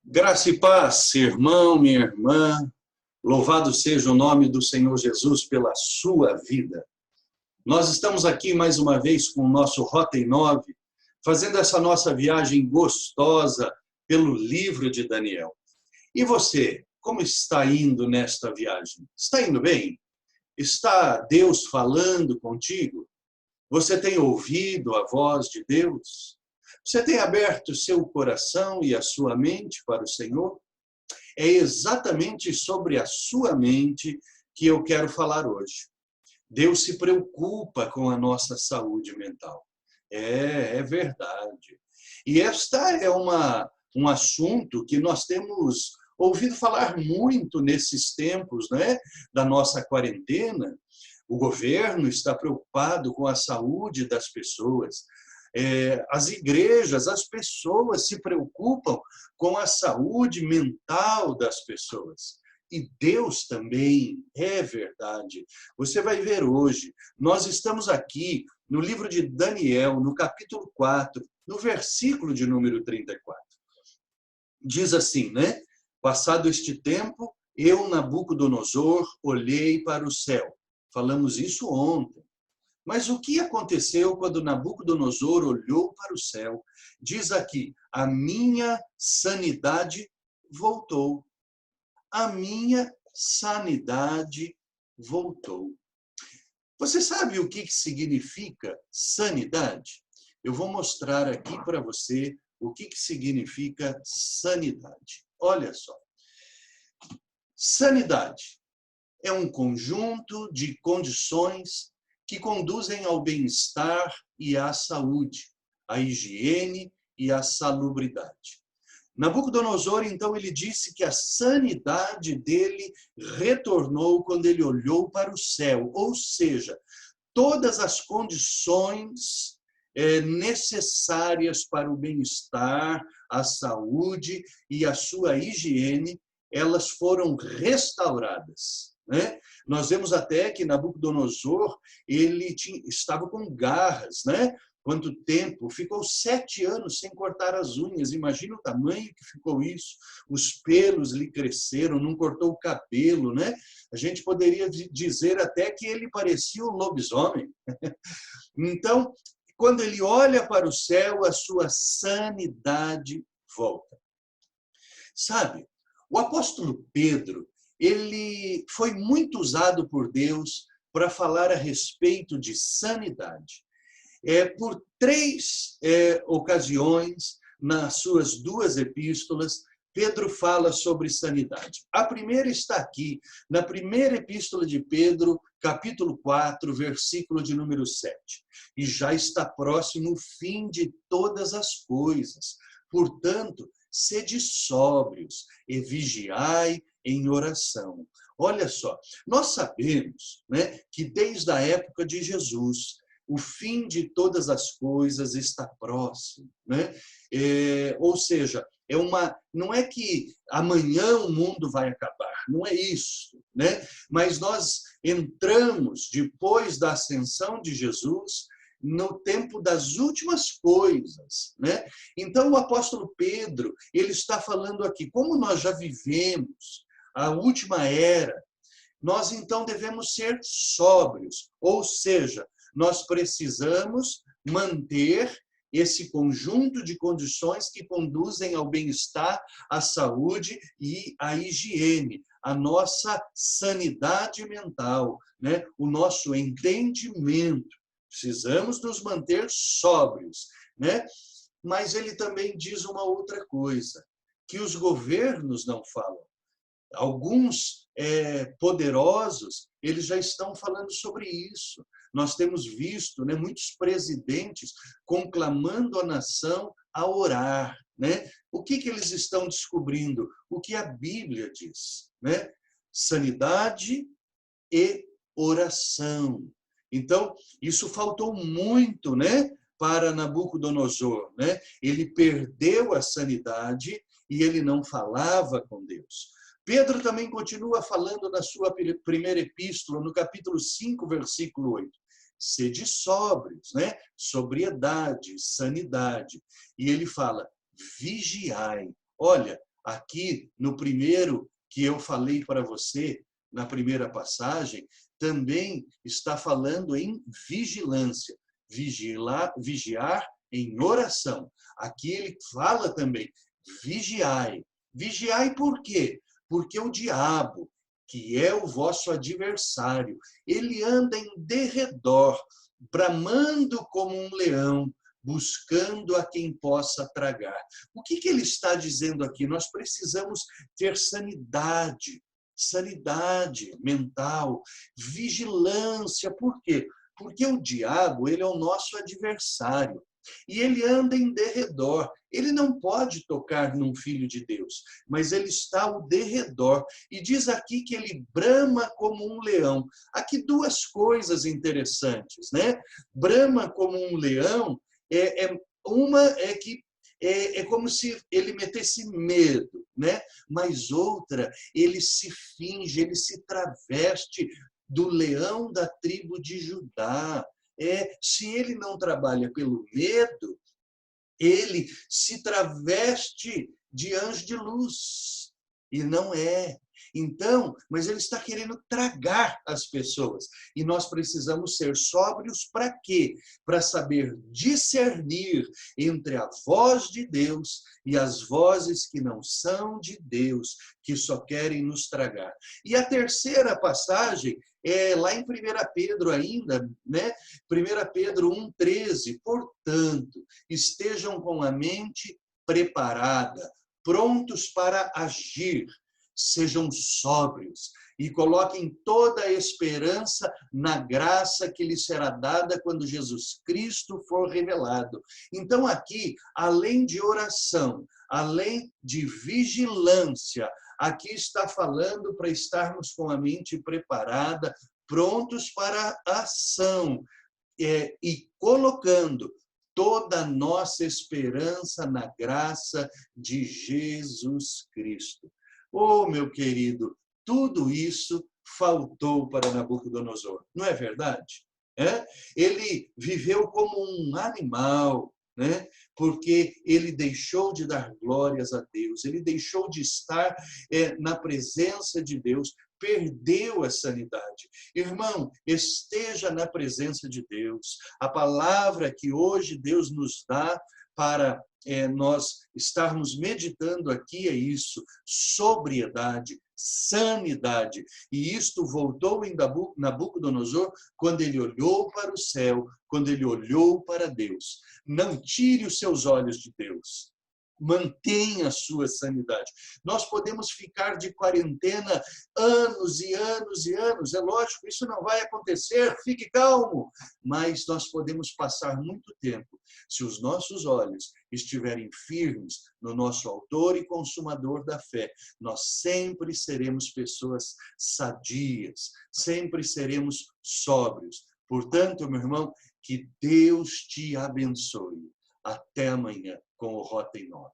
Graça e paz, irmão, minha irmã, louvado seja o nome do Senhor Jesus pela sua vida. Nós estamos aqui mais uma vez com o nosso Rota em 9, fazendo essa nossa viagem gostosa pelo livro de Daniel. E você, como está indo nesta viagem? Está indo bem? Está Deus falando contigo? Você tem ouvido a voz de Deus? Você tem aberto seu coração e a sua mente para o Senhor? É exatamente sobre a sua mente que eu quero falar hoje. Deus se preocupa com a nossa saúde mental. É verdade. E esta é um assunto que nós temos ouvido falar muito nesses tempos, né, da nossa quarentena. O governo está preocupado com a saúde das pessoas. As igrejas, as pessoas se preocupam com a saúde mental das pessoas. E Deus também, é verdade. Você vai ver hoje, nós estamos aqui no livro de Daniel, no capítulo 4, no versículo de número 34. Diz assim, né? Passado este tempo, eu, Nabucodonosor, olhei para o céu. Falamos isso ontem. Mas o que aconteceu quando Nabucodonosor olhou para o céu? Diz aqui, a minha sanidade voltou. A minha sanidade voltou. Você sabe o que significa sanidade? Eu vou mostrar aqui para você o que significa sanidade. Olha só. Sanidade é um conjunto de condições que conduzem ao bem-estar e à saúde, à higiene e à salubridade. Nabucodonosor, então, ele disse que a sanidade dele retornou quando ele olhou para o céu, ou seja, todas as condições necessárias para o bem-estar, a saúde e a sua higiene, elas foram restauradas. Né? Nós vemos até que Nabucodonosor estava com garras, né? Quanto tempo? Ficou 7 anos sem cortar as unhas. Imagina o tamanho que ficou isso. Os pelos lhe cresceram, não cortou o cabelo, né? A gente poderia dizer até que ele parecia um lobisomem. Então, quando ele olha para o céu, a sua sanidade volta. Sabe, o apóstolo Pedro, ele foi muito usado por Deus para falar a respeito de sanidade. Por 3 ocasiões, nas suas 2 epístolas, Pedro fala sobre sanidade. A primeira está aqui, na primeira epístola de Pedro, capítulo 4, versículo de número 7. E já está próximo o fim de todas as coisas. Portanto, sede sóbrios e vigiai em oração. Olha só, nós sabemos, né, que desde a época de Jesus, o fim de todas as coisas está próximo, né? Ou seja, não é que amanhã o mundo vai acabar, não é isso, né? Mas nós entramos, depois da ascensão de Jesus, no tempo das últimas coisas, né? Então o apóstolo Pedro, ele está falando aqui, como nós já vivemos a última era, nós então devemos ser sóbrios, ou seja, nós precisamos manter esse conjunto de condições que conduzem ao bem-estar, à saúde e à higiene, a nossa sanidade mental, né? O nosso entendimento. Precisamos nos manter sóbrios, né? Mas ele também diz uma outra coisa, que os governos não falam. Alguns poderosos, eles já estão falando sobre isso. Nós temos visto, né, muitos presidentes conclamando a nação a orar. Né? O que eles estão descobrindo? O que a Bíblia diz. Né? Sanidade e oração. Então, isso faltou muito, né, para Nabucodonosor. Né? Ele perdeu a sanidade e ele não falava com Deus. Pedro também continua falando na sua primeira epístola, no capítulo 5, versículo 8. Sede sóbrios, né? Sobriedade, sanidade. E ele fala, vigiai. Olha, Aqui, no primeiro que eu falei para você, na primeira passagem, também está falando em vigilância. Vigiar em oração. Aqui ele fala também, vigiai. Vigiai por quê? Porque o diabo, que é o vosso adversário, ele anda em derredor, bramando como um leão, buscando a quem possa tragar. O que ele está dizendo aqui? Nós precisamos ter sanidade mental, vigilância. Por quê? Porque o diabo, ele é o nosso adversário. E ele anda em derredor. Ele não pode tocar num filho de Deus, mas ele está ao derredor. E diz aqui que ele brama como um leão. Aqui duas coisas interessantes, né? Brama como um leão, uma é que é como se ele metesse medo, né? Mas outra, ele se finge, ele se traveste do leão da tribo de Judá. Se ele não trabalha pelo medo, ele se traveste de anjo de luz. E não é. Então, mas ele está querendo tragar as pessoas. E nós precisamos ser sóbrios para quê? Para saber discernir entre a voz de Deus e as vozes que não são de Deus, que só querem nos tragar. E a terceira passagem é lá em 1 Pedro ainda, né? 1 Pedro 1,13. Portanto, estejam com a mente preparada, prontos para agir, sejam sóbrios e coloquem toda a esperança na graça que lhes será dada quando Jesus Cristo for revelado. Então aqui, além de oração, além de vigilância, aqui está falando para estarmos com a mente preparada, prontos para a ação, e colocando toda a nossa esperança na graça de Jesus Cristo. Oh, meu querido, tudo isso faltou para Nabucodonosor, não é verdade? Ele viveu como um animal, né? Porque ele deixou de dar glórias a Deus, ele deixou de estar na presença de Deus, perdeu a sanidade. Irmão, esteja na presença de Deus. A palavra que hoje Deus nos dá para nós estarmos meditando aqui é isso: sobriedade, sanidade. E isto voltou em Nabucodonosor quando ele olhou para o céu, quando ele olhou para Deus. Não tire os seus olhos de Deus. Mantenha a sua sanidade. Nós podemos ficar de quarentena anos e anos e anos. É lógico, isso não vai acontecer, fique calmo. Mas nós podemos passar muito tempo se os nossos olhos estiverem firmes no nosso autor e consumador da fé. Nós sempre seremos pessoas sadias, sempre seremos sóbrios. Portanto, meu irmão, que Deus te abençoe. Até amanhã com o Rota em 9.